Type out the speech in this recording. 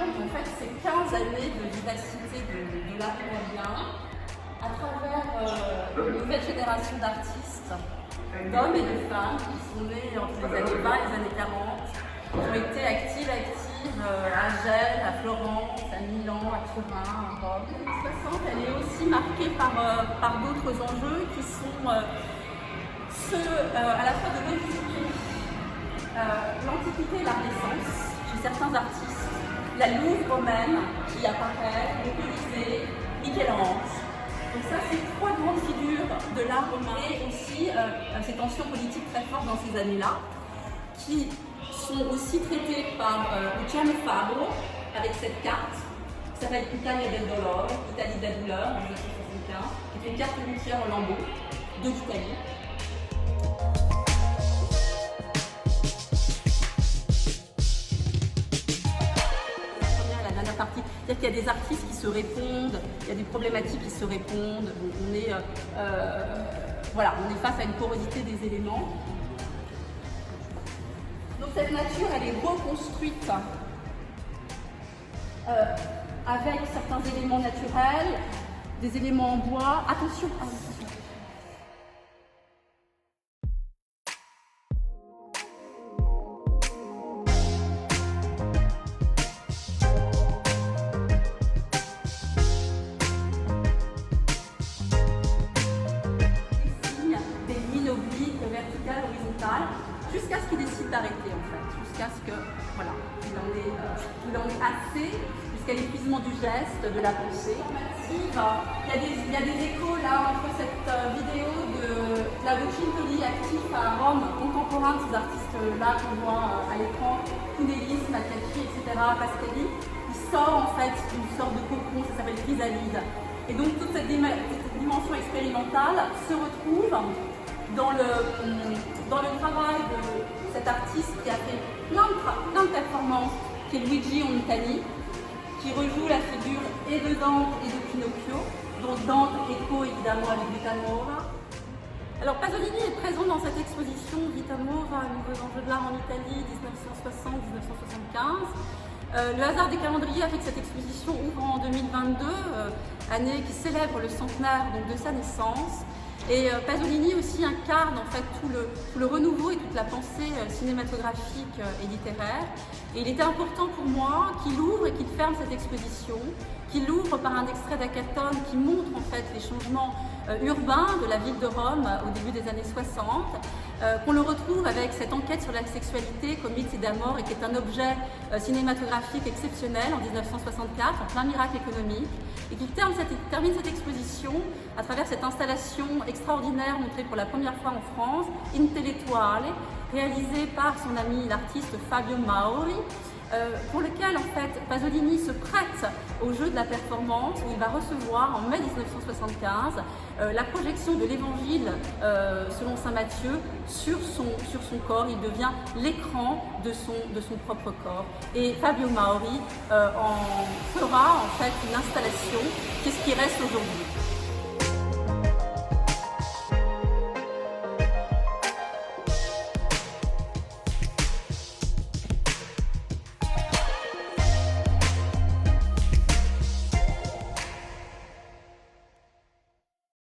raconte en fait ces 15 années de vivacité de l'art ivoirien à travers une nouvelle génération d'artistes, d'hommes et de femmes qui sont nés entre les années 20 et les années 40, qui ont été actives à Gênes, à Florence, à Milan, à Turin, à Rome. L'année 60, elle est aussi marquée par d'autres enjeux qui sont ceux à la fois de l'Odyssée, l'Antiquité et la Renaissance, chez certains artistes, la Louvre romaine qui apparaît, le Colisée, Michel-Ange. Donc ça, c'est trois grandes figures de l'art romain et aussi ces tensions politiques très fortes dans ces années-là, qui sont aussi traitées par Luciano Fabro avec cette carte qui s'appelle Italia del Dolore, Italie de la douleur, en 1975, qui est une carte routière en lambeaux de l'Italie. C'est-à-dire qu'il y a des artistes qui se répondent, il y a des problématiques qui se répondent, donc on est face à une porosité des éléments. Donc cette nature, elle est reconstruite avec certains éléments naturels, des éléments en bois. Attention. Verticale, horizontale, jusqu'à ce qu'il décide d'arrêter en fait, jusqu'à ce que, voilà, il en est assez, jusqu'à l'épuisement du geste, de la pensée. Il y a des échos là entre cette vidéo de la Vocintoli actif à Rome, contemporain de ces artistes-là qu'on voit à l'écran, Kounelis, Mattiacci, etc., Pascali. Il sort en fait d'une sorte de cocon, ça s'appelle Chrysalide. Et donc toute cette dimension expérimentale se retrouve dans le travail de cet artiste qui a fait plein de performances, qui est Luigi Ontani, qui rejoue la figure et de Dante et de Pinocchio, dont Dante écho évidemment avec Vita Nuova. Alors Pasolini est présent dans cette exposition Vita Nuova, nouveaux enjeux de l'art en Italie, 1960-1975. Le hasard des calendriers a fait que cette exposition ouvre en 2022, année qui célèbre le centenaire donc, de sa naissance. Et Pasolini aussi incarne en fait tout le renouveau et toute la pensée cinématographique et littéraire. Et il était important pour moi qu'il ouvre et qu'il ferme cette exposition, qu'il ouvre par un extrait d'Acatone qui montre en fait les changements urbains de la ville de Rome au début des années 60, qu'on le retrouve avec cette enquête sur la sexualité comme mythe et d'amour et qui est un objet cinématographique exceptionnel en 1964, en plein miracle économique, et qu'il termine cette exposition à travers cette installation extraordinaire montrée pour la première fois en France, Intellettuale, réalisée par son ami l'artiste Fabio Mauri, pour lequel en fait Pasolini se prête au jeu de la performance où il va recevoir en mai 1975 la projection de l'évangile selon saint Matthieu sur son corps. Il devient l'écran de son propre corps et Fabio Mauri en fera en fait une installation, qu'est-ce qui reste aujourd'hui.